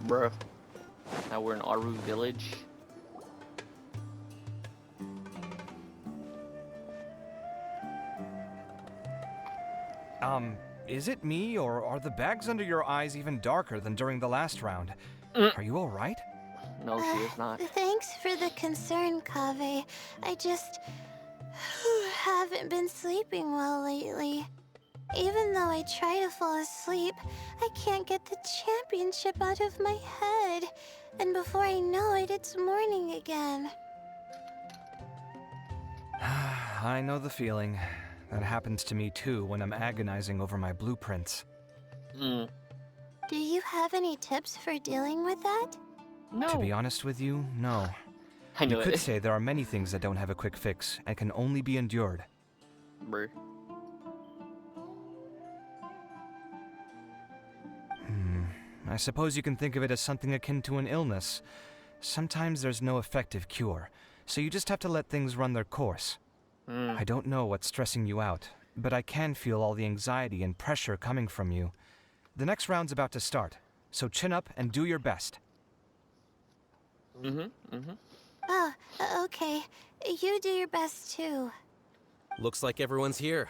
Bruh. Now we're in Aru Village. Is it me, or are the bags under your eyes even darker than during the last round? Are you alright? No, she is not. Thanks for the concern, Kaveh. I just haven't been sleeping well lately. Even though I try to fall asleep, I can't get the championship out of my head. And before I know it, it's morning again. I know the feeling. That happens to me too when I'm agonizing over my blueprints. Mm. Do you have any tips for dealing with that? No. To be honest with you, no. I knew You could it. say there are many things that don't have a quick fix and can only be endured. Bruh. I suppose you can think of it as something akin to an illness. Sometimes there's no effective cure, so you just have to let things run their course. I don't know what's stressing you out, but I can feel all the anxiety and pressure coming from you. The next round's about to start, so chin up and do your best. Oh, okay. You do your best too. Looks like everyone's here.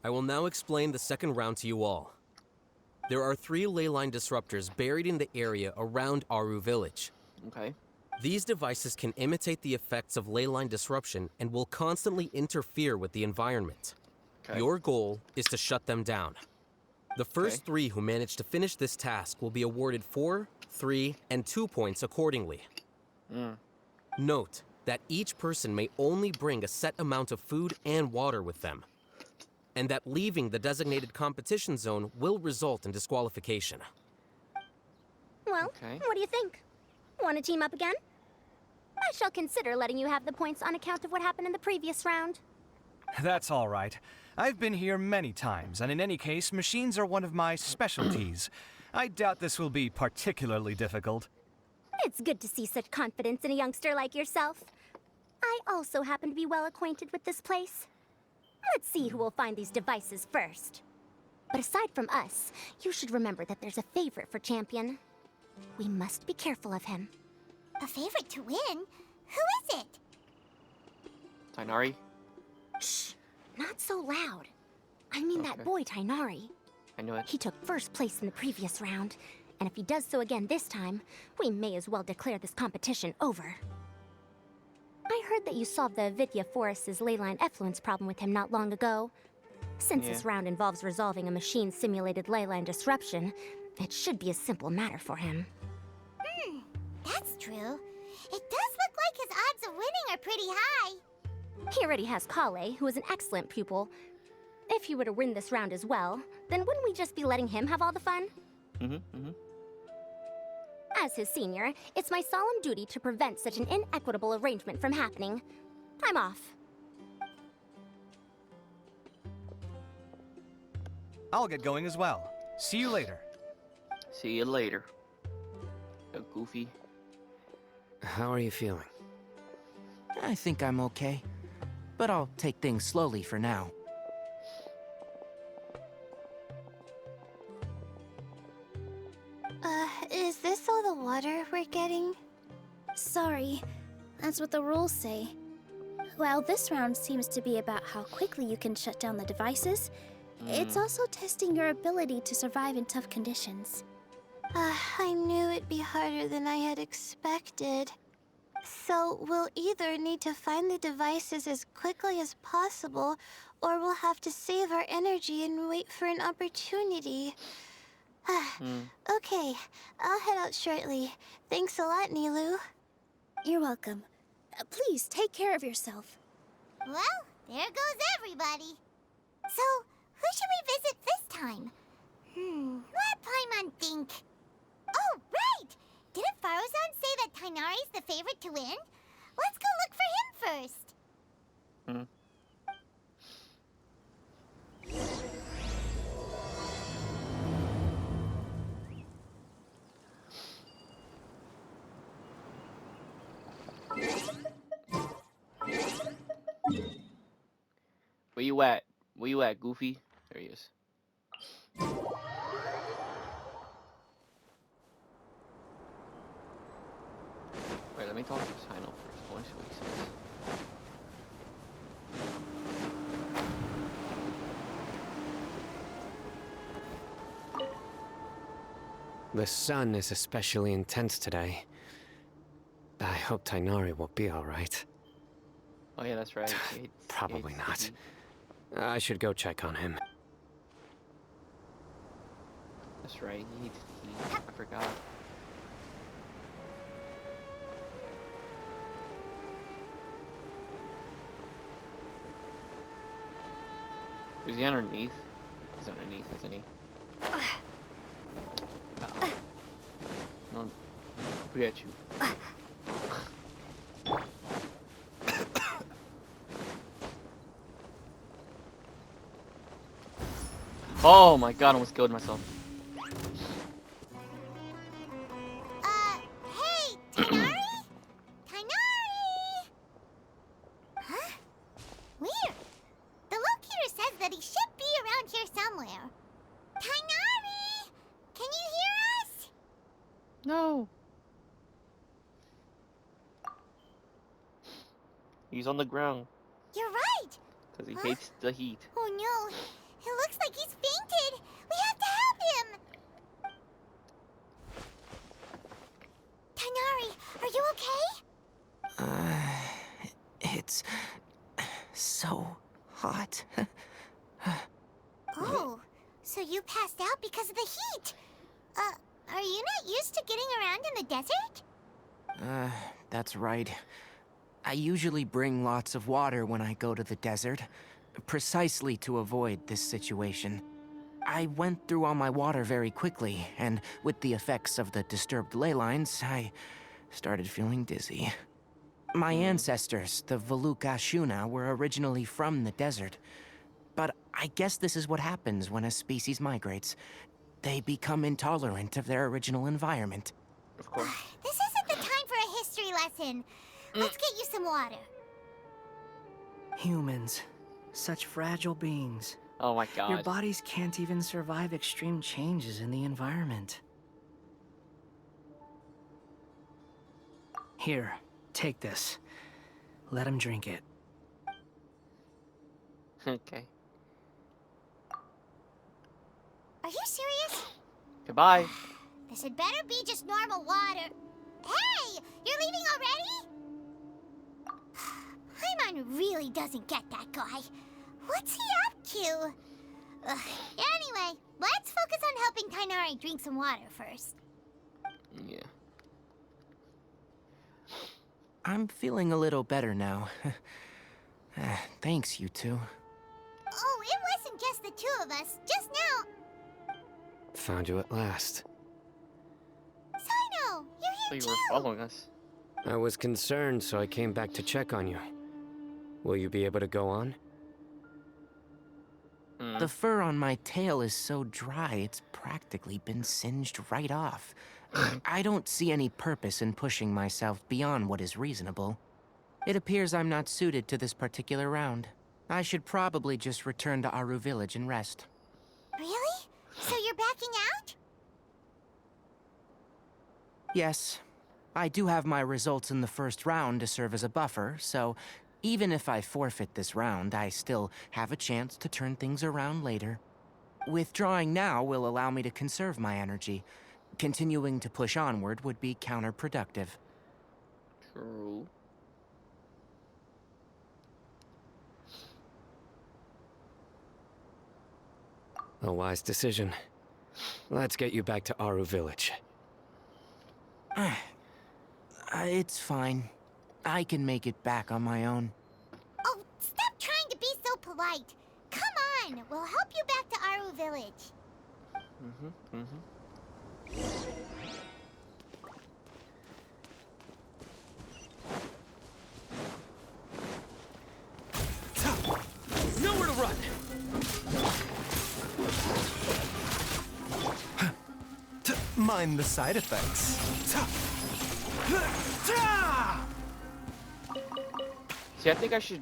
I will now explain the second round to you all. There are 3 ley line disruptors buried in the area around Aru Village. Okay. These devices can imitate the effects of ley line disruption and will constantly interfere with the environment. Okay. Your goal is to shut them down. The first 3 who manage to finish this task will be awarded 4, 3, and 2 points accordingly. Note that each person may only bring a set amount of food and water with them, and that leaving the designated competition zone will result in disqualification. Well, what do you think? Want to team up again? I shall consider letting you have the points on account of what happened in the previous round. That's all right. I've been here many times, and in any case, machines are one of my specialties. I doubt this will be particularly difficult. It's good to see such confidence in a youngster like yourself. I also happen to be well acquainted with this place. Let's see who will find these devices first. But aside from us, you should remember that there's a favorite for Champion. We must be careful of him. A favorite to win? Who is it? Tainari? Shh! Not so loud. I mean that boy, Tainari. I knew it. He took first place in the previous round, and if he does so again this time, we may as well declare this competition over. I heard that you solved the Vidya Forest's leyline effluence problem with him not long ago. Since this round involves resolving a machine-simulated leyline disruption, it should be a simple matter for him. That's true. It does look like his odds of winning are pretty high. He already has Kale, who is an excellent pupil. If he were to win this round as well, then wouldn't we just be letting him have all the fun? As his senior, it's my solemn duty to prevent such an inequitable arrangement from happening. I'm off. I'll get going as well. See you later. See you later. Goofy. How are you feeling? I think I'm okay, but I'll take things slowly for now. Is this all the water we're getting? Sorry, that's what the rules say. While this round seems to be about how quickly you can shut down the devices, it's also testing your ability to survive in tough conditions. I knew it'd be harder than I had expected. So we'll either need to find the devices as quickly as possible, or we'll have to save our energy and wait for an opportunity. Okay, I'll head out shortly. Thanks a lot, Nilu. You're welcome. Please take care of yourself. Well, there goes everybody. So, who should we visit this time? Let Paimon think. Oh, right! Didn't Faruzan say that Tainari's the favorite to win? Let's go look for him first. Where you at? Where you at, Goofy? There he is. let me talk to Sino first. I want to see what he says. The sun is especially intense today. I hope Tainari will be alright. Oh yeah, that's right. Probably he not. hates I should go check on him. That's right. He hates the heat. I forgot. Is he underneath? He's underneath, isn't he? No, we got you. Oh my god, I almost killed myself. Hey, Tainari? Tainari! Huh? Weird. The locator says that he should be around here somewhere. Tainari! Can you hear us? No. He's on the ground. You're right. Because he hates the heat. Oh no. It looks like he's fainted. We have to help him. Tainari, are you okay? It's so hot. Oh, so you passed out because of the heat. Are you not used to getting around in the desert? That's right. I usually bring lots of water when I go to the desert, precisely to avoid this situation. I went through all my water very quickly, and with the effects of the disturbed ley lines, I started feeling dizzy. My ancestors, the Valuk Ashuna, were originally from the desert. But I guess this is what happens when a species migrates. They become intolerant of their original environment. Of course. This isn't the time for a history lesson. Let's get you some water. Humans. Such fragile beings. Oh my god. Your bodies can't even survive extreme changes in the environment. Here, take this. Let him drink it. Okay. Are you serious? Goodbye. This had better be just normal water. Hey! You're leaving already? Paimon really doesn't get that guy. What's he up to? Anyway, let's focus on helping Tainari drink some water first. Yeah. I'm feeling a little better now. Thanks, you two. Oh, it wasn't just the two of us. Just now. Found you at last. Sino, you're So here you too. were following us. I was concerned, so I came back to check on you. Will you be able to go on? The fur on my tail is so dry, it's practically been singed right off. I don't see any purpose in pushing myself beyond what is reasonable. It appears I'm not suited to this particular round. I should probably just return to Aru Village and rest. Really? So you're backing out? Yes. I do have my results in the first round to serve as a buffer, so even if I forfeit this round, I still have a chance to turn things around later. Withdrawing now will allow me to conserve my energy. Continuing to push onward would be counterproductive. True. A wise decision. Let's get you back to Aru Village. It's fine. I can make it back on my own. Oh, stop trying to be so polite. Come on, we'll help you back to Aru Village. Nowhere to run! Mind the side effects. See, I think I should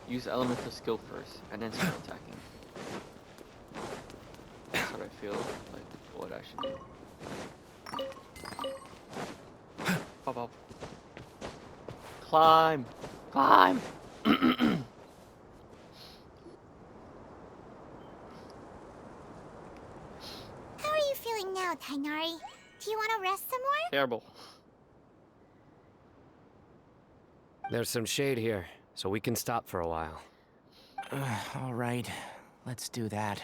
use elemental skill first and then start attacking. That's what I feel like what I should do. Pop up. Climb. Climb. How are you feeling now, Tainari? Do you want to rest some more? Terrible. There's some shade here, so we can stop for a while. All right, let's do that.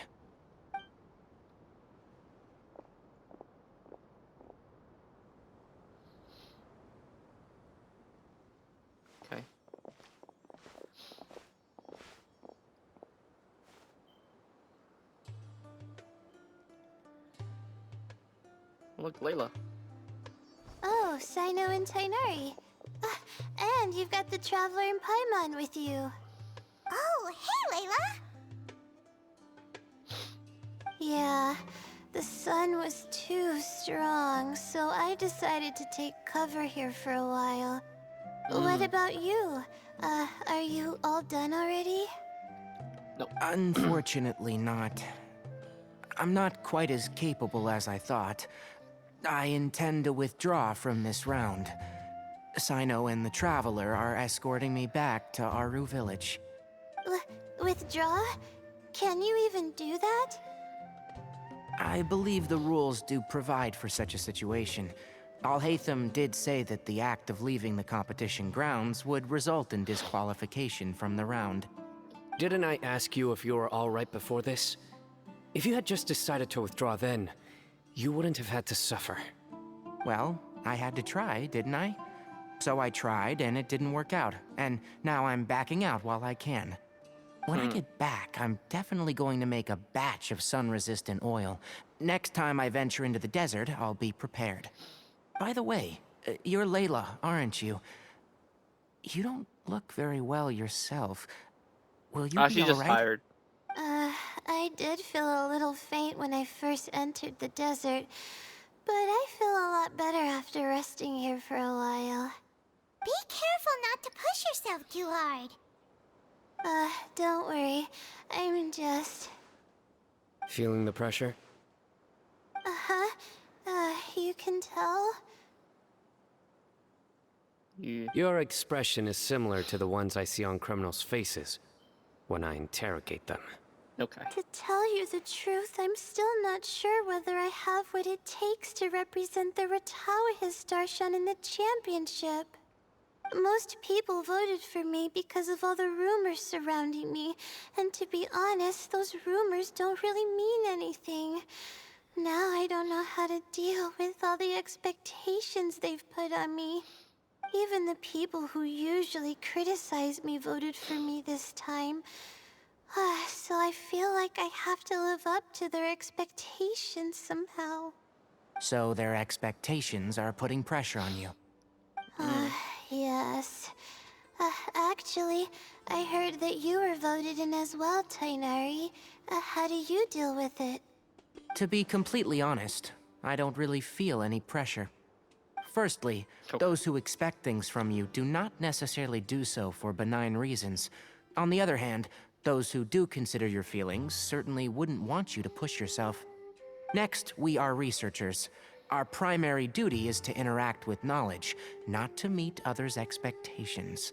Okay. Look, Layla. Oh, Sino and Tainari. And you've got the Traveler and Paimon with you. Oh, hey, Layla! Yeah, the sun was too strong, so I decided to take cover here for a while. What about you? Are you all done already? No. Unfortunately not. I'm not quite as capable as I thought. I intend to withdraw from this round. Sino and the Traveler are escorting me back to Aru Village. Withdraw? Can you even do that? I believe the rules do provide for such a situation. Alhaitham did say that the act of leaving the competition grounds would result in disqualification from the round. Didn't I ask you if you were all right before this? If you had just decided to withdraw then, you wouldn't have had to suffer. Well, I had to try, didn't I? So I tried, and it didn't work out. And now I'm backing out while I can. When I get back, I'm definitely going to make a batch of sun-resistant oil. Next time I venture into the desert, I'll be prepared. By the way, you're Layla, aren't you? You don't look very well yourself. Will you be She's just alright? tired. I did feel a little faint when I first entered the desert, but I feel a lot better after resting here for a while. Be careful not to push yourself too hard. Don't worry. I'm just... Feeling the pressure? Uh-huh. You can tell? Yeah. Your expression is similar to the ones I see on criminals' faces when I interrogate them. Okay. To tell you the truth, I'm still not sure whether I have what it takes to represent the Interdarshan in the championship. Most people voted for me because of all the rumors surrounding me, and to be honest, those rumors don't really mean anything. Now I don't know how to deal with all the expectations they've put on me. Even the people who usually criticize me voted for me this time. So I feel like I have to live up to their expectations somehow. So their expectations are putting pressure on you. Yes. Actually, I heard that you were voted in as well, Tainari. How do you deal with it? To be completely honest, I don't really feel any pressure. Firstly, those who expect things from you do not necessarily do so for benign reasons. On the other hand, those who do consider your feelings certainly wouldn't want you to push yourself. Next, we are researchers. Our primary duty is to interact with knowledge, not to meet others' expectations.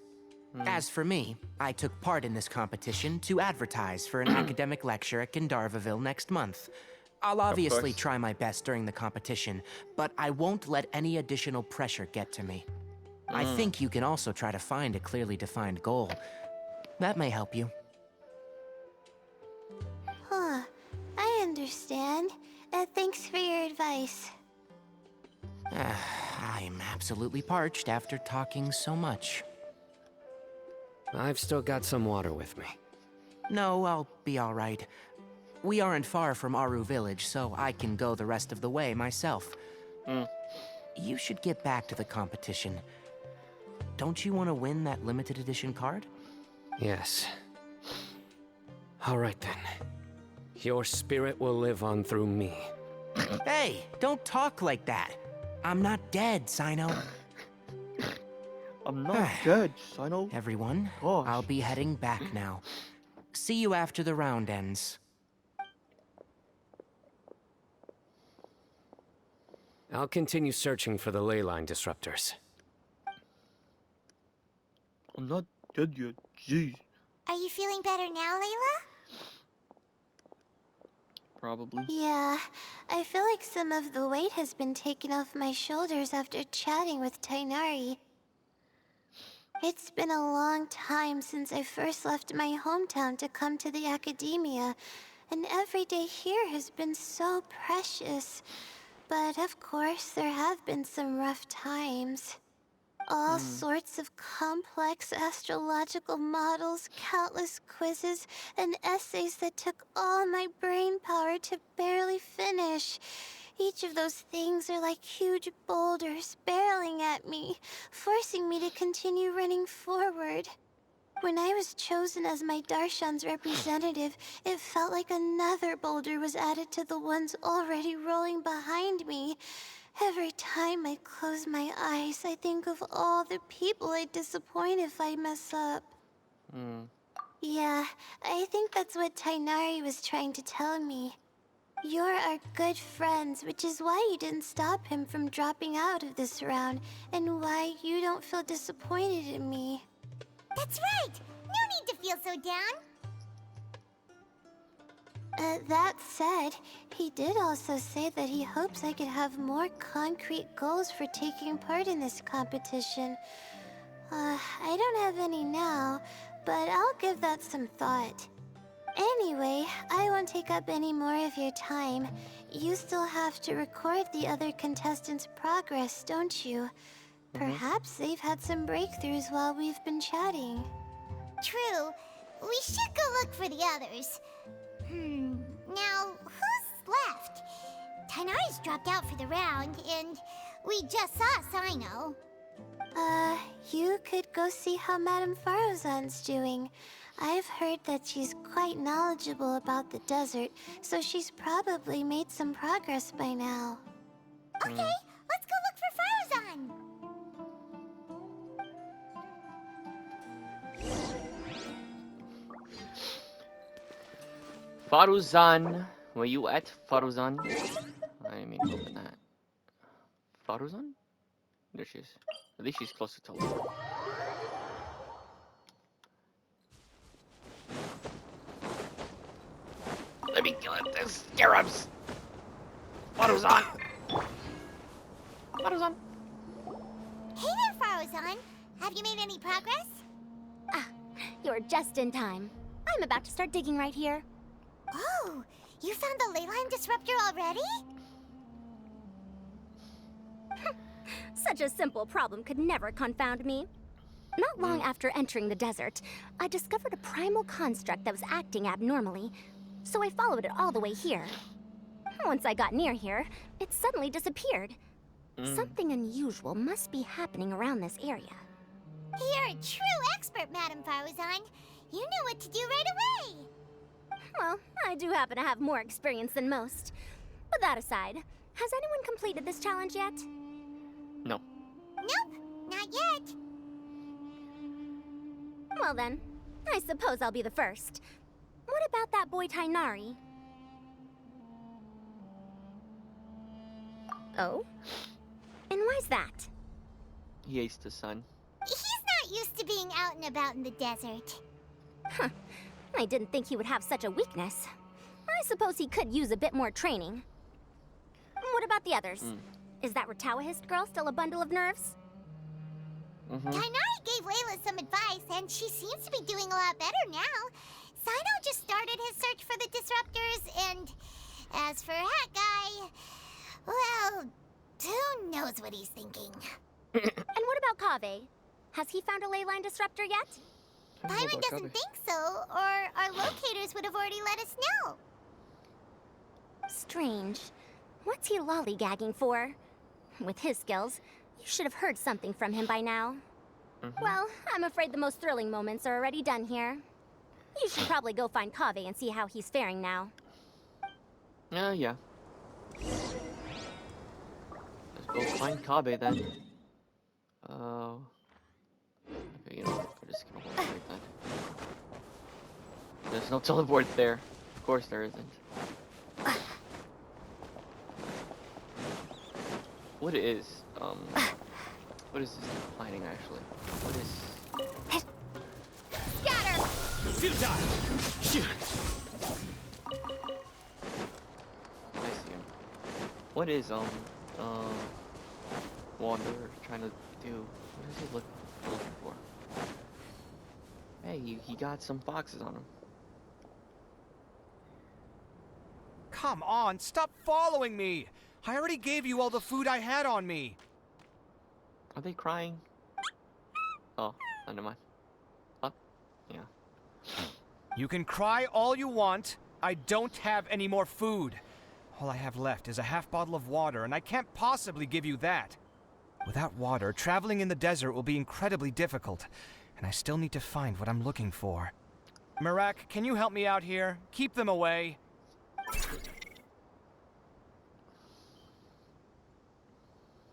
As for me, I took part in this competition to advertise for an academic lecture at Gandharvaville next month. I'll obviously try my best during the competition, but I won't let any additional pressure get to me. I think you can also try to find a clearly defined goal. That may help you. Huh. I understand. Thanks for your advice. I'm absolutely parched after talking so much. I've still got some water with me. No, I'll be all right. We aren't far from Aru Village, so I can go the rest of the way myself. You should get back to the competition. Don't you want to win that limited edition card? Yes. All right then. Your spirit will live on through me. Hey, don't talk like that. I'm not dead, Sino. I'm not dead, Sino. Everyone, Gosh. I'll be heading back now. See you after the round ends. I'll continue searching for the ley line disruptors. I'm not dead yet. Jeez. Are you feeling better now, Layla? Probably. Yeah, I feel like some of the weight has been taken off my shoulders after chatting with Tainari. It's been a long time since I first left my hometown to come to the academia, and every day here has been so precious. But of course, there have been some rough times. All sorts of complex astrological models, countless quizzes, and essays that took all my brain power to barely finish. Each of those things are like huge boulders barreling at me, forcing me to continue running forward. When I was chosen as my Darshan's representative, it felt like another boulder was added to the ones already rolling behind me. Every time I close my eyes, I think of all the people I'd disappoint if I mess up. Yeah, I think that's what Tainari was trying to tell me. You're our good friends, which is why you didn't stop him from dropping out of this round, and why you don't feel disappointed in me. That's right! No need to feel so down! That said, he did also say that he hopes I could have more concrete goals for taking part in this competition. I don't have any now, but I'll give that some thought. Anyway, I won't take up any more of your time. You still have to record the other contestants' progress, don't you? Perhaps they've had some breakthroughs while we've been chatting. True. We should go look for the others. Now, who's left? Tainari's dropped out for the round, and we just saw Sino. You could go see how Madame Farozan's doing. I've heard that she's quite knowledgeable about the desert, so she's probably made some progress by now. Okay, let's go look for Farozan! Faruzan. Where you at, Faruzan? I mean, open that. Faruzan? There she is. At least she's closer to life. Let me kill it. This scarabs. Faruzan. Faruzan. Hey there, Farozan. Have you made any progress? Ah, you're just in time. I'm about to start digging right here. Oh, you found the ley line disruptor already? Such a simple problem could never confound me. Not long after entering the desert, I discovered a primal construct that was acting abnormally, so I followed it all the way here. Once I got near here, it suddenly disappeared. Something unusual must be happening around this area. You're a true expert, Madame Farozan. You knew what to do right away. Well, I do happen to have more experience than most. But that aside, has anyone completed this challenge yet? No. Nope, not yet. Well then, I suppose I'll be the first. What about that boy Tainari? Oh? And why's that? He aced the sun. He's not used to being out and about in the desert. Huh. I didn't think he would have such a weakness. I suppose he could use a bit more training. What about the others? Is that Ratawahist girl still a bundle of nerves? Tainari gave Layla some advice, and she seems to be doing a lot better now. Sino just started his search for the disruptors, and as for Hat Guy, well, who knows what he's thinking. And what about Kaveh? Has he found a ley line disruptor yet? Byron doesn't think so, or our locators would have already let us know. Strange. What's he lollygagging for? With his skills, you should have heard something from him by now. Well, I'm afraid the most thrilling moments are already done here. You should probably go find Kaveh and see how he's faring now. Yeah. Let's go find Kabe then. Okay, you know what? I'll just skip over like that. There's no teleport there. Of course there isn't. what is this lighting actually? What is... Scatter! I see him. What is, Wanderer trying to do? What is he looking for? Hey, he got some foxes on him. Come on, stop following me! I already gave you all the food I had on me! Are they crying? Oh, never mind. Oh, yeah. You can cry all you want. I don't have any more food. All I have left is a half bottle of water, and I can't possibly give you that. Without water, traveling in the desert will be incredibly difficult, and I still need to find what I'm looking for. Merak, can you help me out here? Keep them away.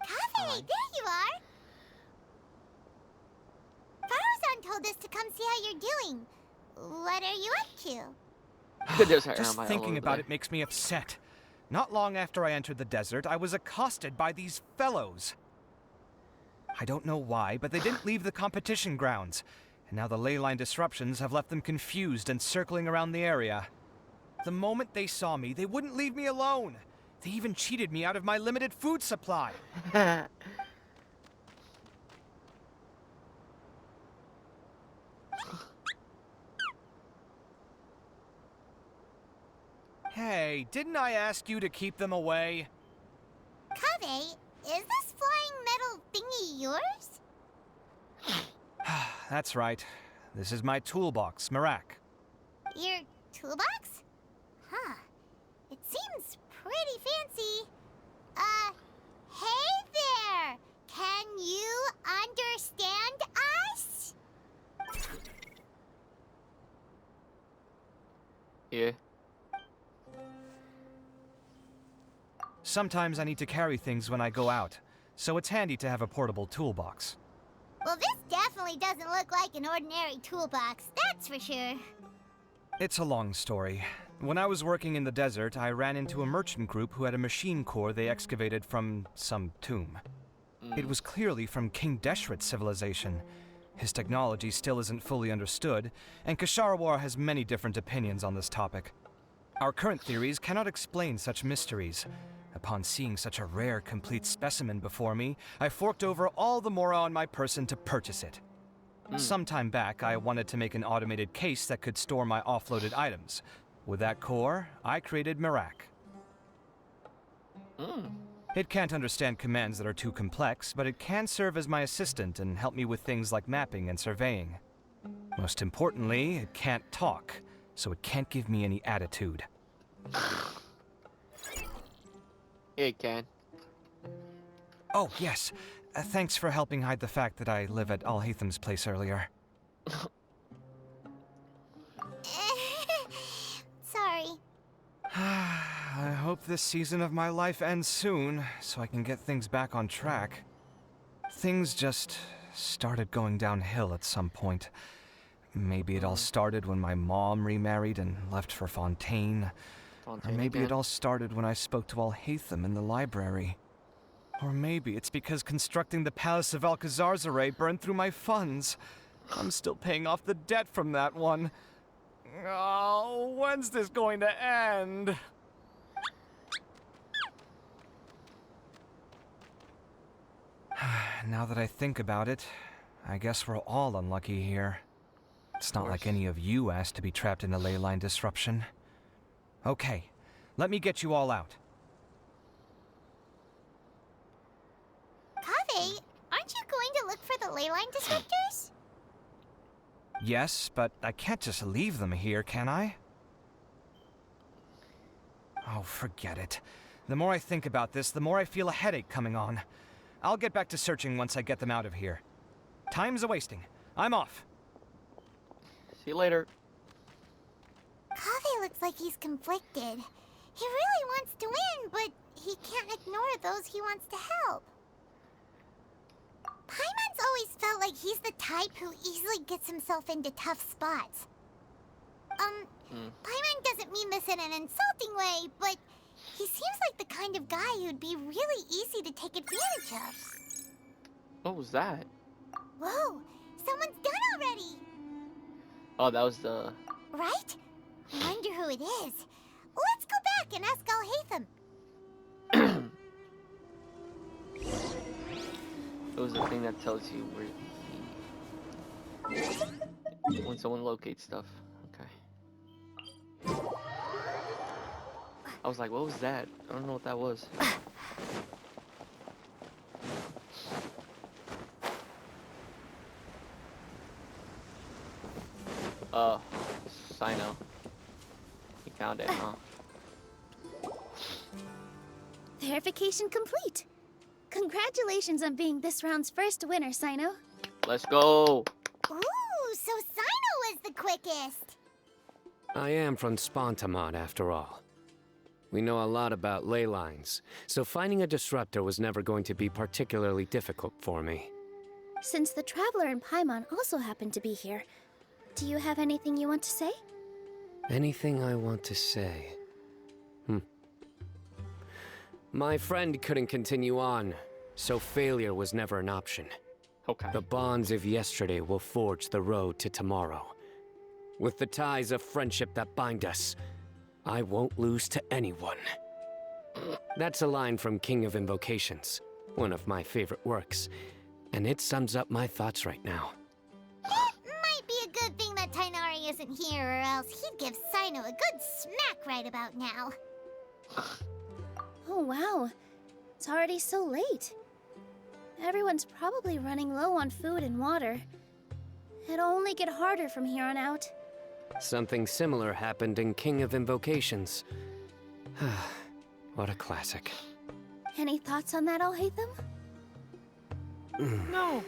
Kaveh, there you are! Faruzan told us to come see how you're doing. What are you up to? There's her Just arm thinking all over about there. it makes me upset. Not long after I entered the desert, I was accosted by these fellows. I don't know why, but they didn't leave the competition grounds, and now the ley line disruptions have left them confused and circling around the area. The moment they saw me, they wouldn't leave me alone. They even cheated me out of my limited food supply. Hey, didn't I ask you to keep them away? Kaveh, is this flying metal thingy yours? That's right. This is my toolbox, Merak. Your toolbox? Huh. It seems pretty fancy. Hey there! Can you understand us? Yeah. Sometimes I need to carry things when I go out, so it's handy to have a portable toolbox. Well, this definitely doesn't look like an ordinary toolbox, that's for sure. It's a long story. When I was working in the desert, I ran into a merchant group who had a machine core they excavated from some tomb. It was clearly from King Deshret's civilization. His technology still isn't fully understood, and Kasharawar has many different opinions on this topic. Our current theories cannot explain such mysteries. Upon seeing such a rare, complete specimen before me, I forked over all the mora on my person to purchase it. Some time back, I wanted to make an automated case that could store my offloaded items. With that core, I created Merak. It can't understand commands that are too complex, but it can serve as my assistant and help me with things like mapping and surveying. Most importantly, it can't talk, so it can't give me any attitude. It can. Oh, yes. Thanks for helping hide the fact that I live at Alhatham's place earlier. Sorry. I hope this season of my life ends soon, so I can get things back on track. Things just started going downhill at some point. Maybe it all started when my mom remarried and left for Fontaine. Or maybe it all started when I spoke to Alhatham in the library. Or maybe it's because constructing the Palace of Alcazarzaray burned through my funds. I'm still paying off the debt from that one. Oh, when's this going to end? Now that I think about it, I guess we're all unlucky here. It's not like any of you asked to be trapped in a ley line disruption. Okay, let me get you all out. Kaveh, aren't you going to look for the ley line disruptors? Yes, but I can't just leave them here, can I? Oh, forget it. The more I think about this, the more I feel a headache coming on. I'll get back to searching once I get them out of here. Time's a-wasting. I'm off. See you later. Kaveh looks like he's conflicted. He really wants to win, but he can't ignore those he wants to help. Paimon's always felt like he's the type who easily gets himself into tough spots. Paimon doesn't mean this in an insulting way, but he seems like the kind kind of guy who'd be really easy to take advantage of. What was that? Whoa, someone's done already! Oh, that was the... Right? Wonder who it is. Let's go back and ask Al-Haytham. It was the thing that tells you where when someone locates stuff. Okay. I was like, what was that? I don't know what that was. Sino. He found it, huh? Verification complete. Congratulations on being this round's first winner, Sino. Let's go! Ooh, so Sino was the quickest. I am from Spontamod, after all. We know a lot about ley lines, so finding a disruptor was never going to be particularly difficult for me. Since the Traveler and Paimon also happen to be here, do you have anything you want to say? Anything I want to say? My friend couldn't continue on, so failure was never an option. Okay. The bonds of yesterday will forge the road to tomorrow. With the ties of friendship that bind us, I won't lose to anyone. That's a line from King of Invocations, one of my favorite works, and it sums up my thoughts right now. Might be a good thing that Tainari isn't here, or else he'd give Sino a good smack right about now. Oh wow, it's already so late. Everyone's probably running low on food and water. It'll only get harder from here on out. Something similar happened in King of Invocations. What a classic. Any thoughts on that, Al-Haytham? No.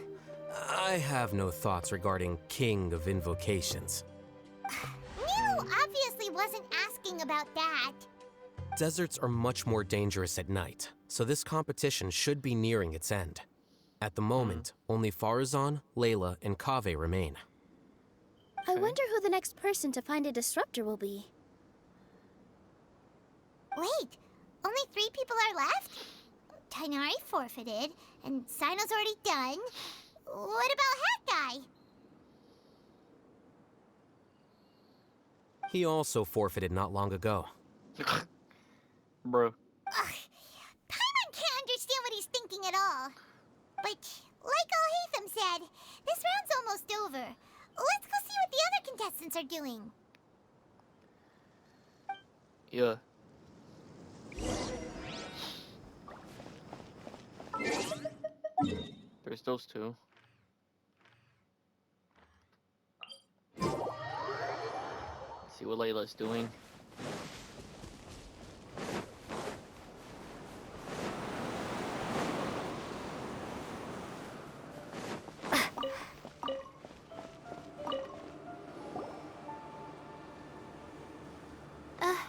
I have no thoughts regarding King of Invocations. Miru obviously wasn't asking about that. Deserts are much more dangerous at night, so this competition should be nearing its end. At the moment, only Farazan, Layla, and Kaveh remain. I wonder who the next person to find a disruptor will be. Wait, only 3 people are left? Tainari forfeited, and Sino's already done. What about Hat Guy? He also forfeited not long ago. Bro. Paimon can't understand what he's thinking at all. But, like Al-Haytham said, this round's almost over. Let's go see what the other contestants are doing. Yeah. There's those two. See what Layla's doing.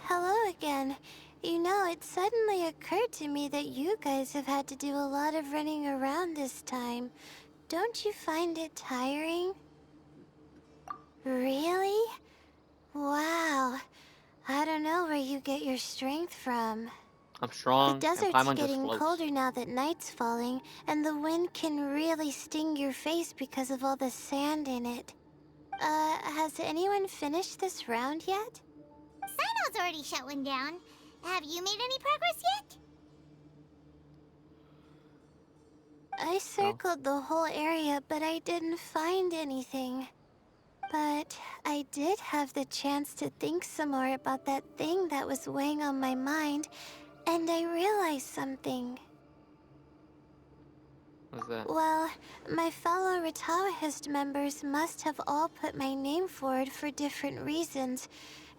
Hello again. You know, it suddenly occurred to me that you guys have had to do a lot of running around this time. Don't you find it tiring? Really? Wow. I don't know where you get your strength from. I'm strong. The and desert's Paimon just getting floats. colder now that night's falling, and the wind can really sting your face because of all the sand in it. Has anyone finished this round yet? Sino's already shut one down. Have you made any progress yet? I circled the whole area, but I didn't find anything. But I did have the chance to think some more about that thing that was weighing on my mind, and I realized something. What's that? Well, my fellow Retawahist members must have all put my name forward for different reasons,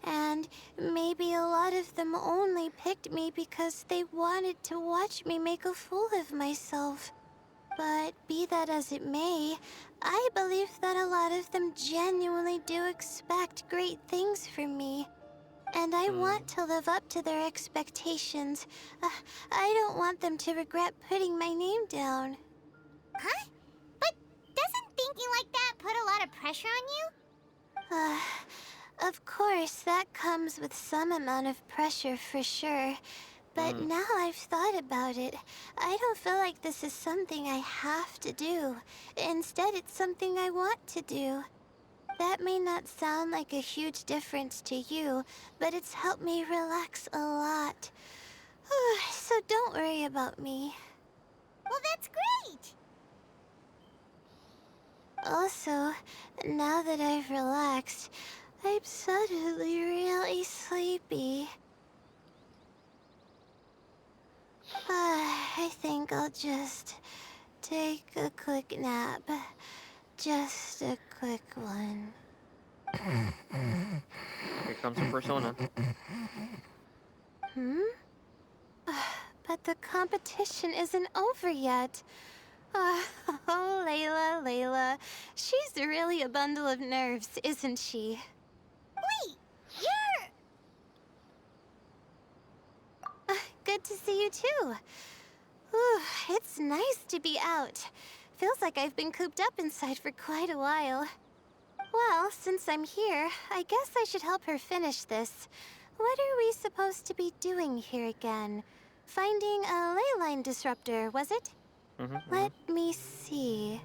and maybe a lot of them only picked me because they wanted to watch me make a fool of myself. But be that as it may, I believe that a lot of them genuinely do expect great things from me. And I want to live up to their expectations. I don't want them to regret putting my name down. Huh? But doesn't thinking like that put a lot of pressure on you? Of course, that comes with some amount of pressure for sure. But now I've thought about it, I don't feel like this is something I have to do. Instead, it's something I want to do. That may not sound like a huge difference to you, but it's helped me relax a lot. So don't worry about me. Well, that's great! Also, now that I've relaxed, I'm suddenly really sleepy. I think I'll just take a quick nap. Just a quick one. Here comes the persona. But the competition isn't over yet. Oh, Layla. She's really a bundle of nerves, isn't she? Wait, you're... Good to see you too. Ooh, it's nice to be out. Feels like I've been cooped up inside for quite a while. Well, since I'm here, I guess I should help her finish this. What are we supposed to be doing here again? Finding a ley line disruptor, was it? Let me see.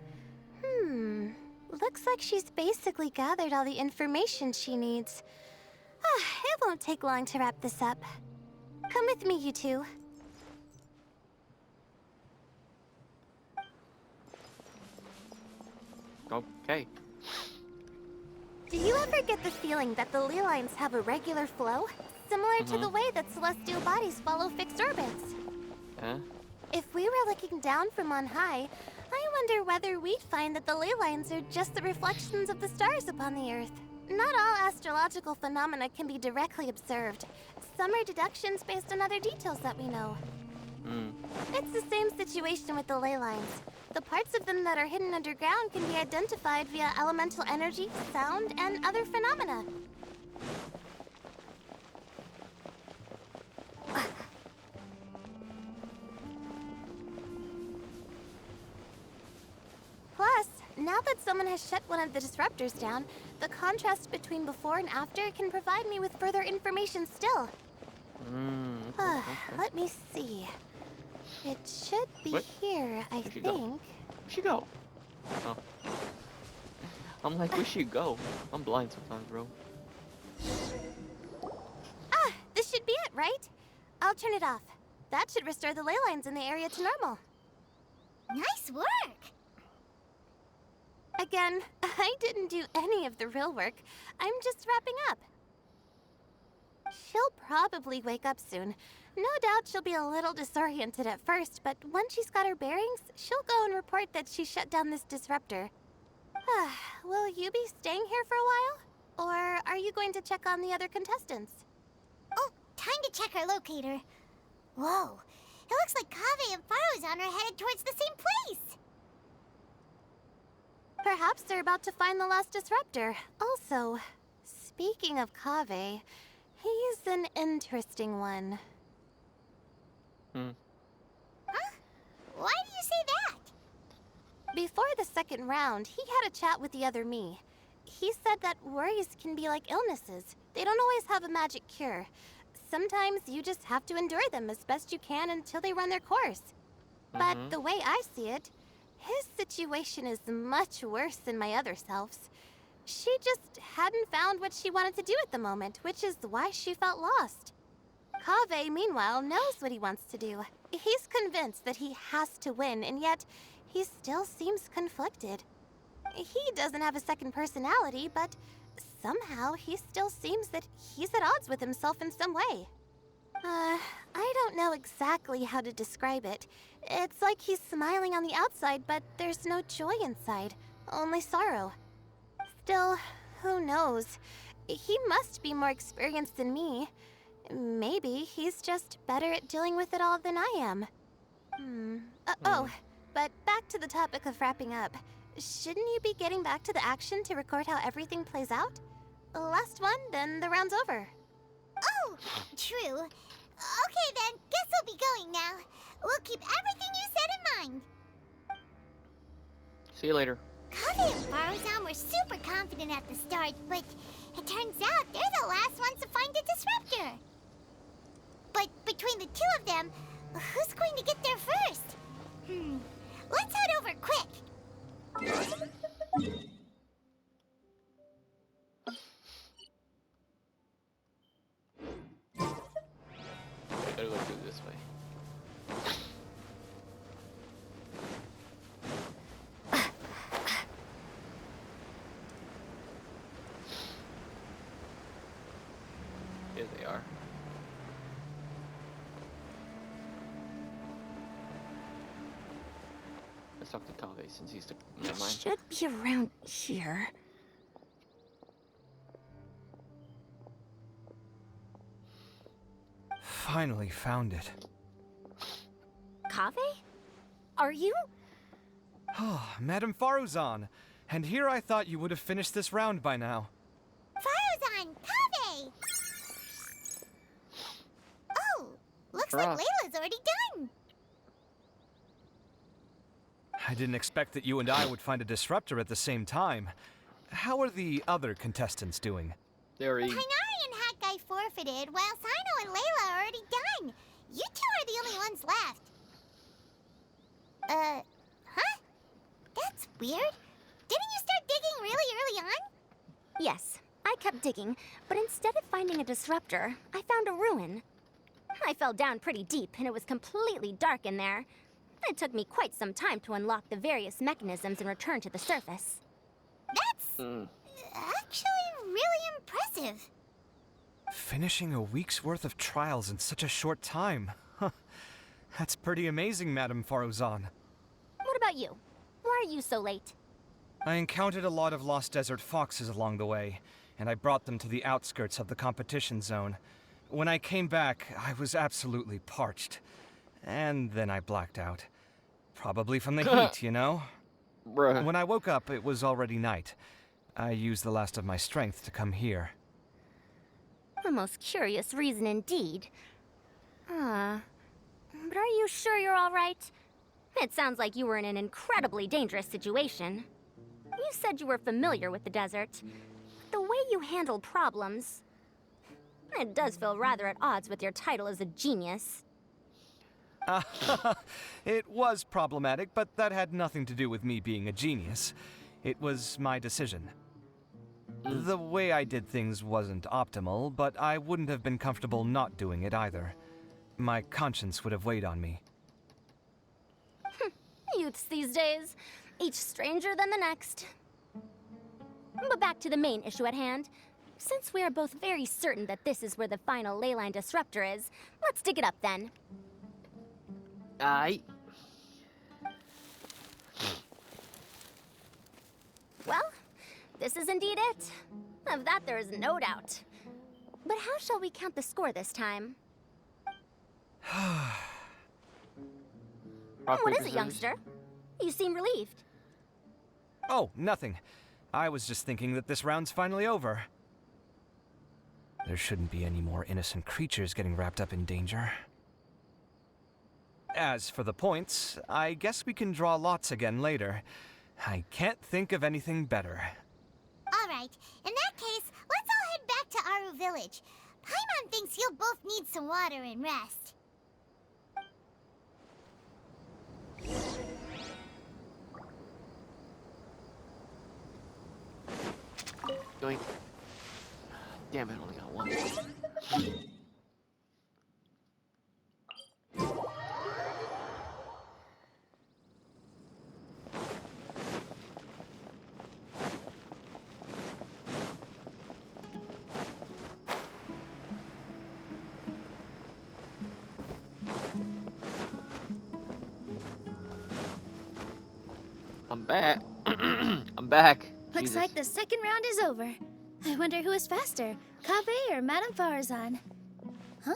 Looks like she's basically gathered all the information she needs. It won't take long to wrap this up. Come with me, you two. Okay. Do you ever get the feeling that the ley lines have a regular flow? Similar to the way that celestial bodies follow fixed orbits? Huh? If we were looking down from on high, I wonder whether we'd find that the ley lines are just the reflections of the stars upon the Earth. Not all astrological phenomena can be directly observed. Some are deductions based on other details that we know. It's the same situation with the ley lines. The parts of them that are hidden underground can be identified via elemental energy, sound, and other phenomena. Plus, now that someone has shut one of the disruptors down, the contrast between before and after can provide me with further information still. Let me see. It should be here, I think. Where'd she go? Oh. I'm like, where'd she go? I'm blind sometimes, bro. This should be it, right? I'll turn it off. That should restore the ley lines in the area to normal. Nice work! Again, I didn't do any of the real work. I'm just wrapping up. She'll probably wake up soon. No doubt she'll be a little disoriented at first, but once she's got her bearings, she'll go and report that she shut down this disruptor. Will you be staying here for a while? Or are you going to check on the other contestants? Oh, time to check our locator. Whoa, it looks like Kaveh and Faruzan are headed towards the same place. Perhaps they're about to find the last disruptor. Also, speaking of Kaveh, he's an interesting one. Huh? Why do you say that? Before the second round, he had a chat with the other me. He said that worries can be like illnesses. They don't always have a magic cure. Sometimes you just have to endure them as best you can until they run their course. But the way I see it, his situation is much worse than my other self's. She just hadn't found what she wanted to do at the moment, which is why she felt lost. Kaveh, meanwhile, knows what he wants to do. He's convinced that he has to win, and yet he still seems conflicted. He doesn't have a second personality, but somehow he still seems that he's at odds with himself in some way. I don't know exactly how to describe it. It's like he's smiling on the outside, but there's no joy inside, only sorrow. Still, who knows? He must be more experienced than me. Maybe he's just better at dealing with it all than I am. Oh, but back to the topic of wrapping up. Shouldn't you be getting back to the action to record how everything plays out? Last one, then the round's over. Oh, true. Okay then, guess we'll be going now. We'll keep everything you said in mind. See you later. Kaveh and Faruzan were super confident at the start, but it turns out they're the last ones to find the disruptor. But between the two of them, who's going to get there first? Let's head over quick. Gotta go through this way. Here they are. Let's talk to Kave since he's the never mind. Should be around here. Finally found it. Kave? Are you? Oh, Madame Faruzan. And here I thought you would have finished this round by now. Faruzan, Kave! Oh, looks like Hurrah. Layla's already done. I didn't expect that you and I would find a disruptor at the same time. How are the other contestants doing? They're Tainari and Hat Guy forfeited, while Sino and Layla are already done. You two are the only ones left. Huh? That's weird. Didn't you start digging really early on? Yes, I kept digging, but instead of finding a disruptor, I found a ruin. I fell down pretty deep, and it was completely dark in there. It took me quite some time to unlock the various mechanisms and return to the surface. That's actually really impressive. Finishing a week's worth of trials in such a short time. Huh. That's pretty amazing, Madame Faruzan. What about you? Why are you so late? I encountered a lot of lost desert foxes along the way, and I brought them to the outskirts of the competition zone. When I came back, I was absolutely parched. And then I blacked out. Probably from the heat, you know? Bruh. When I woke up, it was already night. I used the last of my strength to come here. A most curious reason indeed. But are you sure you're all right? It sounds like you were in an incredibly dangerous situation. You said you were familiar with the desert. The way you handle problems... It does feel rather at odds with your title as a genius. It was problematic, but that had nothing to do with me being a genius. It was my decision. The way I did things wasn't optimal, but I wouldn't have been comfortable not doing it either. My conscience would have weighed on me. Youths these days, each stranger than the next. But back to the main issue at hand. Since we are both very certain that this is where the final leyline disruptor is, let's dig it up then. Well, this is indeed it. Of that there is no doubt. But how shall we count the score this time? What is it, youngster? You seem relieved. Oh, nothing. I was just thinking that this round's finally over. There shouldn't be any more innocent creatures getting wrapped up in danger. As for the points, I guess we can draw lots again later. I can't think of anything better. All right, in that case, let's all head back to Aru Village. Paimon thinks you'll both need some water and rest. Doink. Damn it, I only got one. I'm back. I'm back. Looks Jesus. like the second round is over. I wonder who is faster, Kave or Madame Farzan? Huh?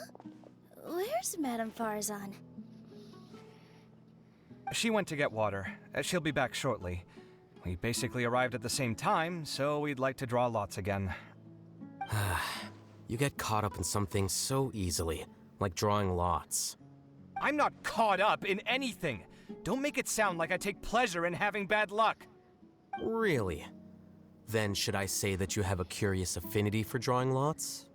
Where's Madame Farzan? She went to get water. She'll be back shortly. We basically arrived at the same time, so we'd like to draw lots again. You get caught up in some things so easily, like drawing lots. I'm not caught up in anything! Don't make it sound like I take pleasure in having bad luck! Really? Then should I say that you have a curious affinity for drawing lots?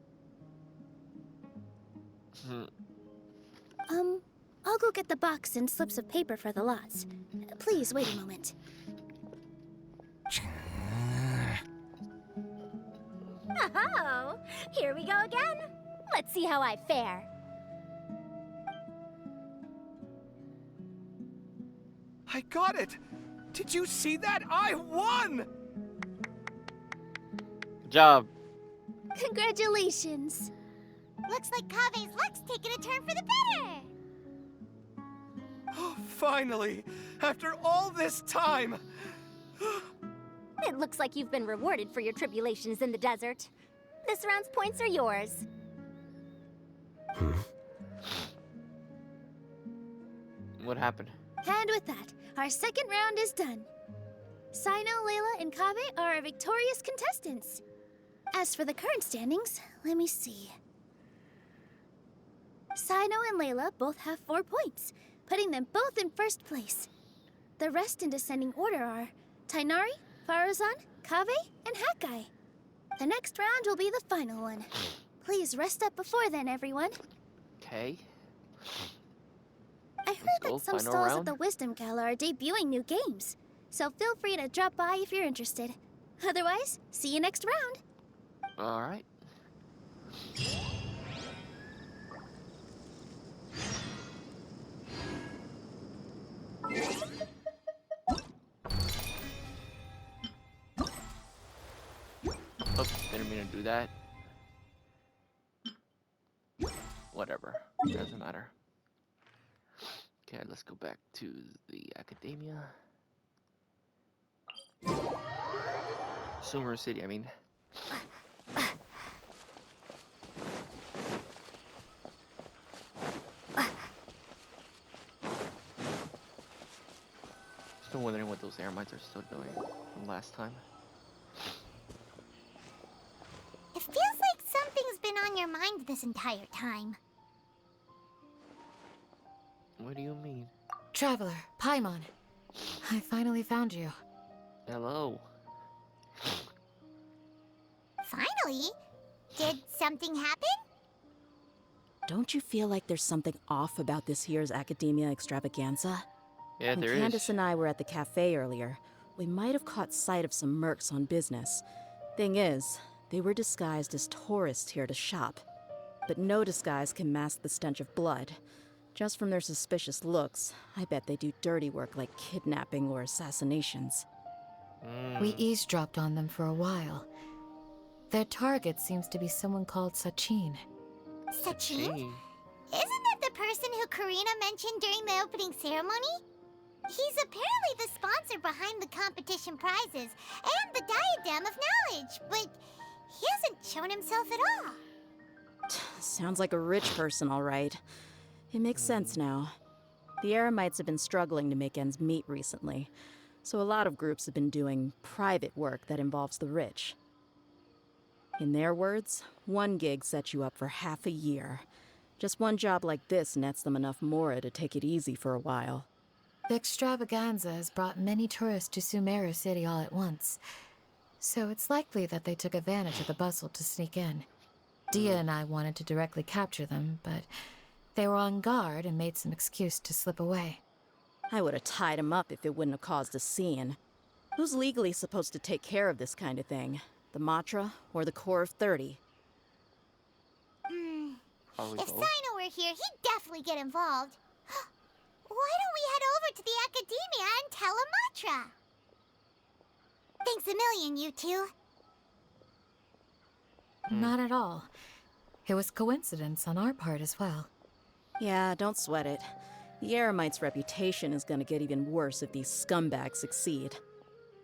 I'll go get the box and slips of paper for the lots. Please wait a moment. Oh, here we go again. Let's see how I fare. I got it! Did you see that? I won! Good job. Congratulations. Looks like Kave's luck's taking a turn for the better. Oh, finally! After all this time! It looks like you've been rewarded for your tribulations in the desert. This round's points are yours. What happened? And with that, our second round is done. Sino, Layla, and Kaveh are our victorious contestants. As for the current standings, let me see. Sino and Layla both have 4 points, putting them both in first place. The rest in descending order are Tainari, Faruzan, Kaveh, and Hakai. The next round will be the final one. Please rest up before then, everyone. Okay. I heard go, that some final stalls round. at the Wisdom Gala are debuting new games, so feel free to drop by if you're interested. Otherwise, see you next round. All right. Oops, didn't mean to do that. Whatever, doesn't matter. Okay, let's go back to the academia. Sumeru City, I mean. Still wondering what those air mines are still doing from last time. It feels like something's been on your mind this entire time. What do you mean? Traveler, Paimon. I finally found you. Hello. Finally? Did something happen? Don't you feel like there's something off about this year's Academia Extravaganza? Yeah, When there Candace is. and I were at the cafe earlier, we might have caught sight of some mercs on business. Thing is, they were disguised as tourists here to shop. But no disguise can mask the stench of blood. Just from their suspicious looks, I bet they do dirty work like kidnapping or assassinations. We eavesdropped on them for a while. Their target seems to be someone called Sachin. Sachin? Hey. Isn't that the person who Karina mentioned during the opening ceremony? He's apparently the sponsor behind the competition prizes and the Diadem of Knowledge, but he hasn't shown himself at all. Sounds like a rich person, all right. It makes sense now. The Eremites have been struggling to make ends meet recently, so a lot of groups have been doing private work that involves the rich. In their words, one gig sets you up for half a year. Just one job like this nets them enough mora to take it easy for a while. The extravaganza has brought many tourists to Sumeru City all at once, so it's likely that they took advantage of the bustle to sneak in. Dia and I wanted to directly capture them, but they were on guard and made some excuse to slip away. I would have tied him up if it wouldn't have caused a scene. Who's legally supposed to take care of this kind of thing? The Matra or the Corps of 30? Probably If both. Sino were here, he'd definitely get involved. Why don't we head over to the Academia and tell Amatra? Thanks a million, you two. Not at all. It was coincidence on our part as well. Yeah, don't sweat it. The Eremites' reputation is gonna get even worse if these scumbags succeed.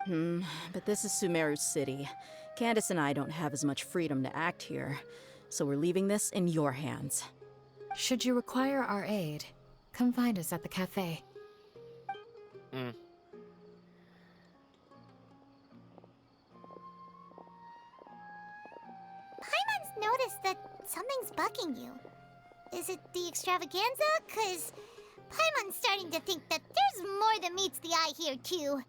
But this is Sumeru City. Candace and I don't have as much freedom to act here, so we're leaving this in your hands. Should you require our aid, come find us at the cafe. Paimon's noticed that something's bugging you. Is it the extravaganza? 'Cause Paimon's starting to think that there's more than meets the eye here, too.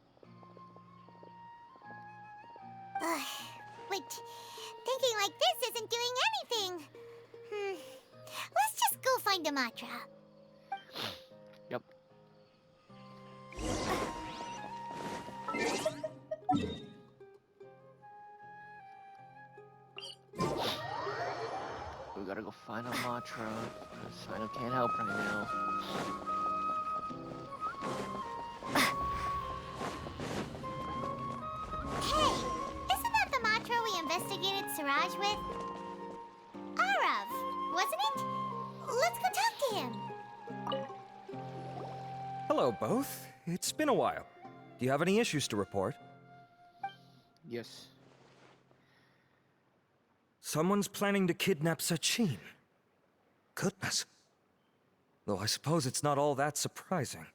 But thinking like this isn't doing anything. Let's just go find Amatra. find a mantra. I can't help right now. Hey, isn't that the mantra we investigated Siraj with? Arav, wasn't it? Let's go talk to him. Hello, both. It's been a while. Do you have any issues to report? Yes. Someone's planning to kidnap Sachin. Goodness. Though I suppose it's not all that surprising.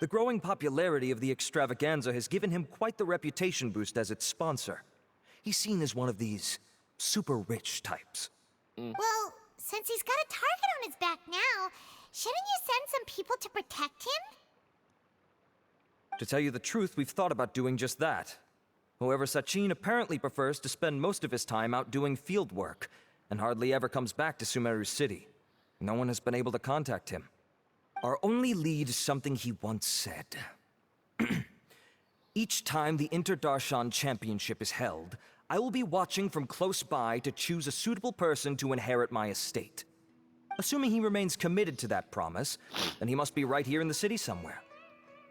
The growing popularity of the extravaganza has given him quite the reputation boost as its sponsor. He's seen as one of these super rich types. Well, since he's got a target on his back now, shouldn't you send some people to protect him? To tell you the truth, we've thought about doing just that. However, Sachin apparently prefers to spend most of his time out doing field work, and hardly ever comes back to Sumeru City. No one has been able to contact him. Our only lead is something he once said. Each time the Interdarshan Championship is held, I will be watching from close by to choose a suitable person to inherit my estate. Assuming he remains committed to that promise, then he must be right here in the city somewhere.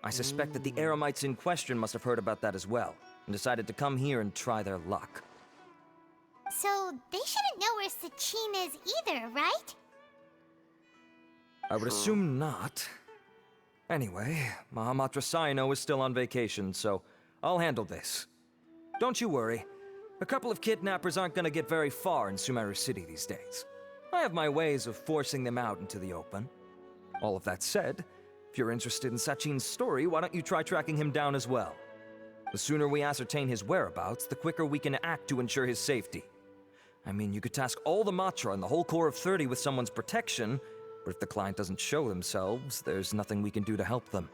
I suspect that the Eremites in question must have heard about that as well, and decided to come here and try their luck. So, they shouldn't know where Sachin is either, right? I would assume not. Anyway, Mahamatra Saino is still on vacation, so I'll handle this. Don't you worry. A couple of kidnappers aren't gonna get very far in Sumeru City these days. I have my ways of forcing them out into the open. All of that said, if you're interested in Sachin's story, why don't you try tracking him down as well? The sooner we ascertain his whereabouts, the quicker we can act to ensure his safety. I mean, you could task all the Matra and the whole Corps of 30 with someone's protection, but if the client doesn't show themselves, there's nothing we can do to help them.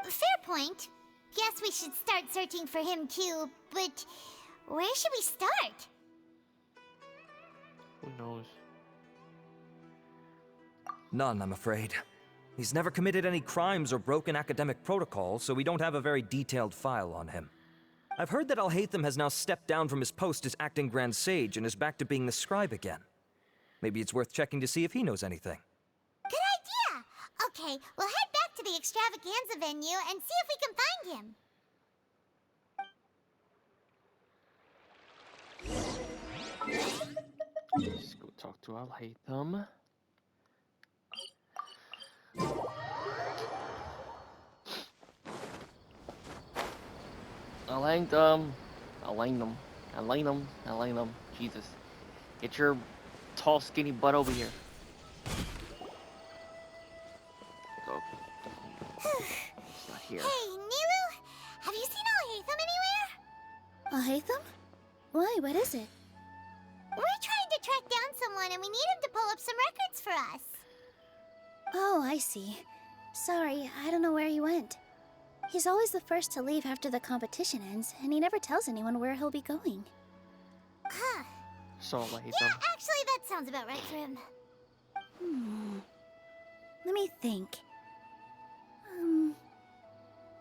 Fair point. Guess we should start searching for him too, but where should we start? Who knows? None, I'm afraid. He's never committed any crimes or broken academic protocol, so we don't have a very detailed file on him. I've heard that Alhaitham has now stepped down from his post as acting Grand Sage and is back to being the scribe again. Maybe it's worth checking to see if he knows anything. Good idea! Okay, we'll head back to the extravaganza venue and see if we can find him. Let's go talk to Alhaitham. Alhaitham. Jesus. Get your tall, skinny butt over here. Go. It's not here. Hey, Nilu! Have you seen Alhaitham anywhere? Alhaitham? Why, what is it? We're trying to track down someone and we need him to pull up some records for us. Oh, I see. Sorry, I don't know where he went. He's always the first to leave after the competition ends, and he never tells anyone where he'll be going. Huh. So Alhaitham. Yeah, actually, that sounds about right for him. Let me think.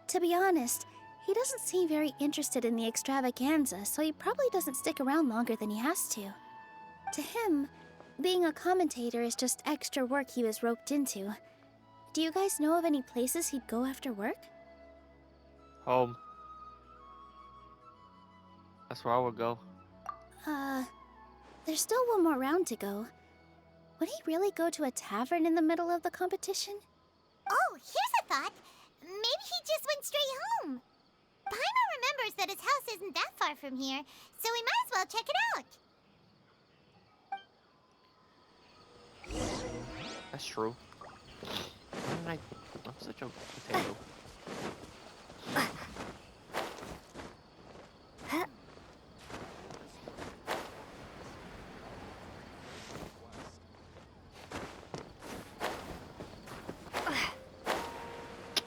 To be honest, he doesn't seem very interested in the extravaganza, so he probably doesn't stick around longer than he has to. To him, being a commentator is just extra work he was roped into. Do you guys know of any places he'd go after work? Home. That's where I would go. There's still one more round to go. Would he really go to a tavern in the middle of the competition? Oh, here's a thought. Maybe he just went straight home. Paimon remembers that his house isn't that far from here, so we might as well check it out. That's true. I'm such a potato.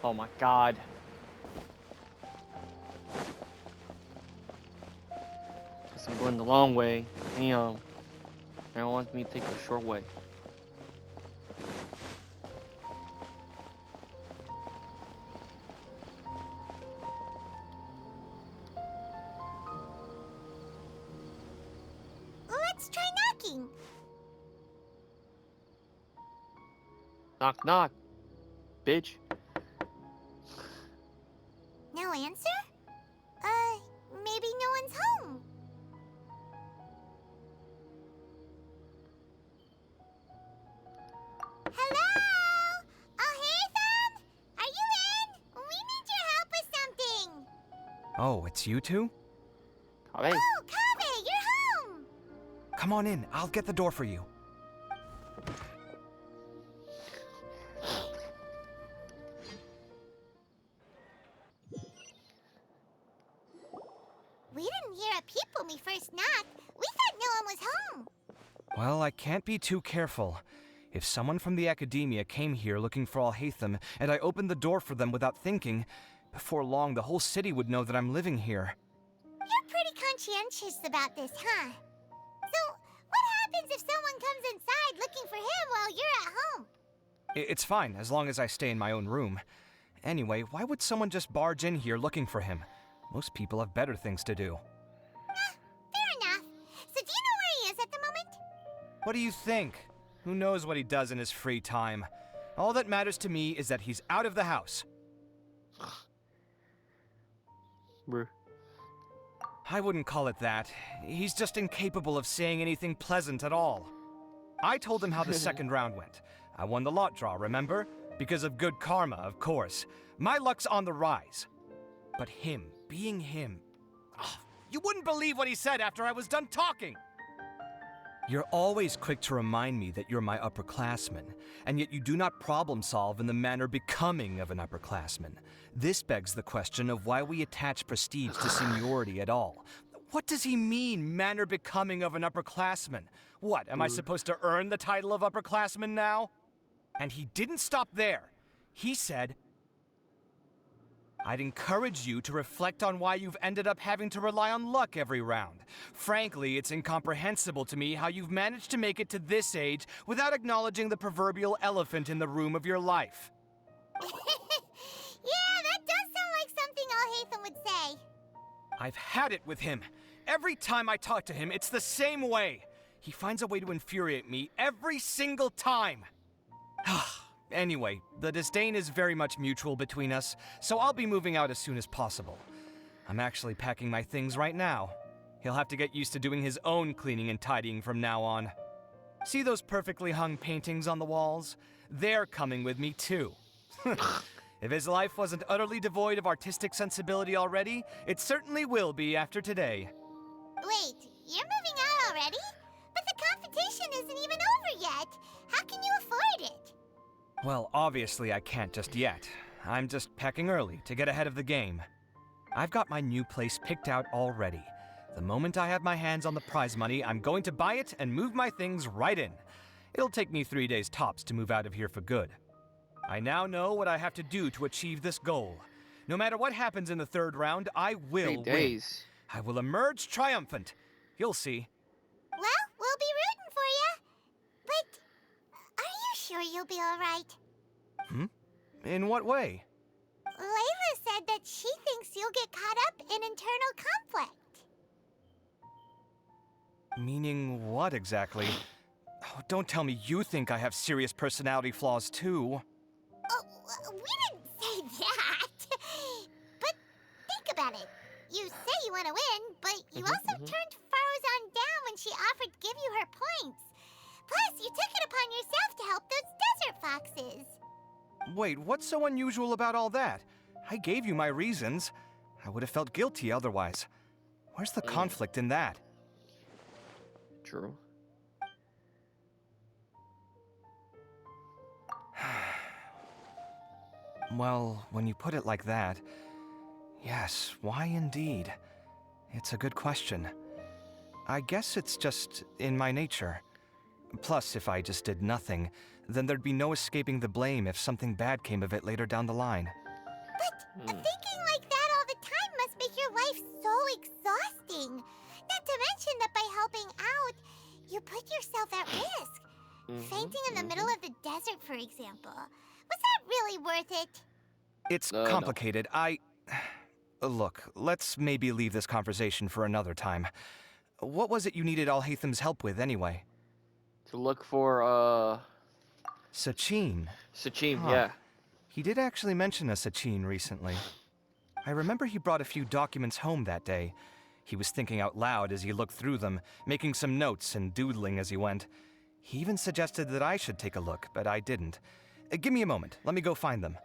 Oh my god. Guess I'm going the long way. Damn. I want me to take the short way. Let's try knocking. Knock, knock, bitch. No answer? Maybe no one's home. Hello? Alhaitham? Are you in? We need your help with something. Oh, it's you two? Kaveh. Oh, Kaveh, you're home. Come on in, I'll get the door for you. We didn't hear a peep when we first knocked. We thought no one was home. Well, I can't be too careful. If someone from the academia came here looking for Alhaitham, and I opened the door for them without thinking, before long the whole city would know that I'm living here. You're pretty conscientious about this, huh? So, what happens if someone comes inside looking for him while you're at home? It's fine, as long as I stay in my own room. Anyway, why would someone just barge in here looking for him? Most people have better things to do. Fair enough. So do you know where he is at the moment? What do you think? Who knows what he does in his free time? All that matters to me is that he's out of the house. Bruh. I wouldn't call it that. He's just incapable of saying anything pleasant at all. I told him how the second round went. I won the lot draw, remember? Because of good karma, of course. My luck's on the rise. But him, being him... you wouldn't believe what he said after I was done talking! You're always quick to remind me that you're my upperclassman, and yet you do not problem solve in the manner becoming of an upperclassman. This begs the question of why we attach prestige to seniority at all. What does he mean, manner becoming of an upperclassman? What, am I supposed to earn the title of upperclassman now? And he didn't stop there. He said, I'd encourage you to reflect on why you've ended up having to rely on luck every round. Frankly, it's incomprehensible to me how you've managed to make it to this age without acknowledging the proverbial elephant in the room of your life. Yeah, that does sound like something Alhaitham would say. I've had it with him. Every time I talk to him, it's the same way. He finds a way to infuriate me every single time. Anyway, the disdain is very much mutual between us, so I'll be moving out as soon as possible. I'm actually packing my things right now. He'll have to get used to doing his own cleaning and tidying from now on. See those perfectly hung paintings on the walls? They're coming with me too. If his life wasn't utterly devoid of artistic sensibility already, it certainly will be after today. Wait, you're moving out already? But the competition isn't even over yet. How can you afford it? Well, obviously I can't just yet. I'm just packing early to get ahead of the game. I've got my new place picked out already. The moment I have my hands on the prize money, I'm going to buy it and move my things right in. It'll take me 3 days tops to move out of here for good. I now know what I have to do to achieve this goal. No matter what happens in the third round, I will 3 days. win. I will emerge triumphant. You'll see. Well, we'll be rooting for you. But are you sure you'll be all right? In what way? Layla said that she thinks you'll get caught up in internal conflict. Meaning what exactly? Oh, don't tell me you think I have serious personality flaws too. Oh, we didn't say that. But think about it. You say you want to win, but you also turned Faruzan down when she offered to give you her points. Plus, you took it upon yourself to help those desert foxes. Wait, what's so unusual about all that? I gave you my reasons. I would have felt guilty otherwise. Where's the conflict in that? True. Well, when you put it like that, yes, why indeed? It's a good question. I guess it's just in my nature. Plus, if I just did nothing, then there'd be no escaping the blame if something bad came of it later down the line. But thinking like that all the time must make your life so exhausting. Not to mention that by helping out, you put yourself at risk. Fainting in the middle of the desert, for example. Was that really worth it? It's No. complicated. Look, let's maybe leave this conversation for another time. What was it you needed Alhaitham's help with, anyway? To look for Sachin. Sachin, Huh. yeah. He did actually mention a Sachin recently. I remember he brought a few documents home that day. He was thinking out loud as he looked through them, making some notes and doodling as he went. He even suggested that I should take a look, but I didn't. Give me a moment. Let me go find them.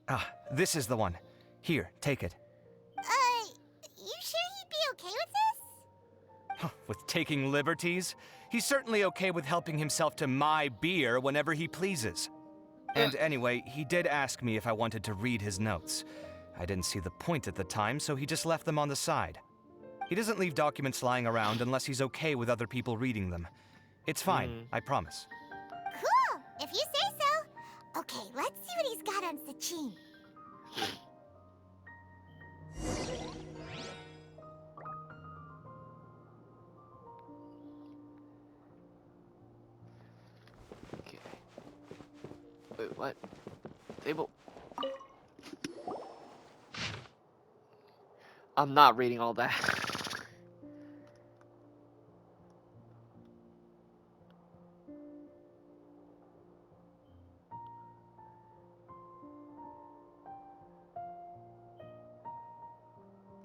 Ah, this is the one. Here, take it. You sure he'd be okay with this? With taking liberties? He's certainly okay with helping himself to my beer whenever he pleases. And anyway, he did ask me if I wanted to read his notes. I didn't see the point at the time, so he just left them on the side. He doesn't leave documents lying around unless he's okay with other people reading them. It's fine, I promise. Cool, if you say so. Okay, let's see what he's got on Sachin. Okay. Wait, what? Table. I'm not reading all that.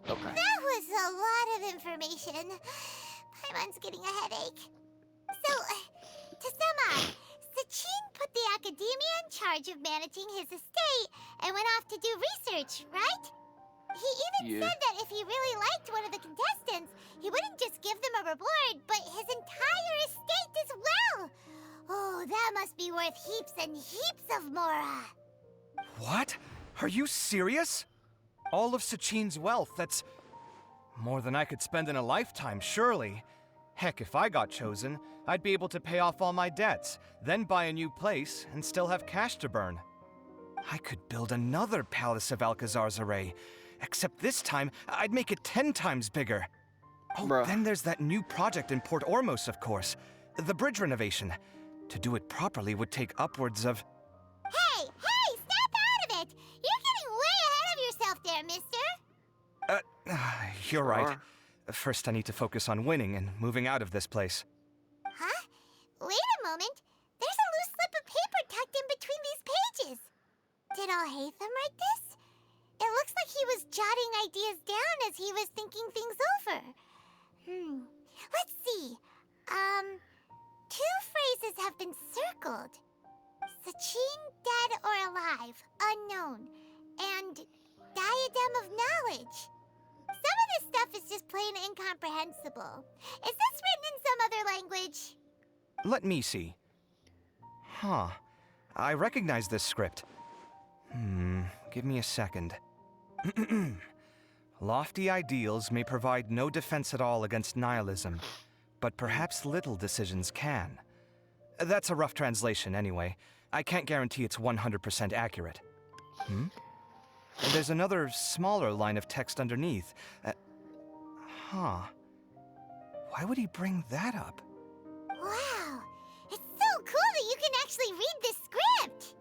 Okay. That was a lot of information. Paimon's getting a headache. So, to sum up, Sachin put the academia in charge of managing his estate and went off to do research, right? He even said that if he really liked one of the contestants, he wouldn't just give them a reward, but his entire estate as well. Oh, that must be worth heaps and heaps of mora. What? Are you serious? All of Sachin's wealth, that's more than I could spend in a lifetime, surely. Heck, if I got chosen, I'd be able to pay off all my debts, then buy a new place, and still have cash to burn. I could build another Palace of Alcazar's array, except this time, I'd make it 10 times bigger. Oh, then there's that new project in Port Ormos, of course. The bridge renovation. To do it properly would take upwards of... Hey, snap out of it! You're getting way ahead of yourself there, mister. You're right. First, I need to focus on winning and moving out of this place. Huh? Wait a moment. There's a loose slip of paper tucked in between these pages. Did Alhaitham write this? It looks like he was jotting ideas down as he was thinking things over. Let's see. Two phrases have been circled. Sachin, dead or alive, unknown, and diadem of knowledge. Some of this stuff is just plain incomprehensible. Is this written in some other language? Let me see. Huh. I recognize this script. Give me a second. Lofty ideals may provide no defense at all against nihilism, but perhaps little decisions can. That's a rough translation anyway. I can't guarantee it's 100% accurate. And there's another smaller line of text underneath. Why would he bring that up? Wow, it's so cool that you can actually read this script!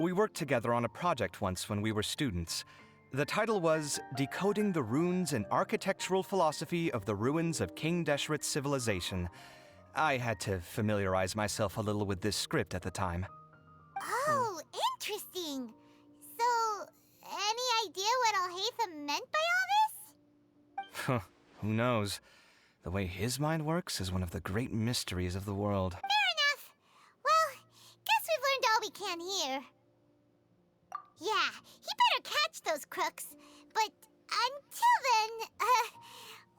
We worked together on a project once when we were students. The title was Decoding the Runes and Architectural Philosophy of the Ruins of King Deshret's Civilization. I had to familiarize myself a little with this script at the time. Oh, interesting. So, any idea what Alhaitham meant by all this? Who knows? The way his mind works is one of the great mysteries of the world. Fair enough. Well, guess we've learned all we can here. Yeah, he better catch those crooks. But until then,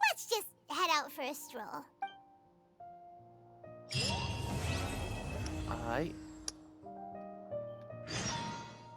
let's just head out for a stroll. Alright.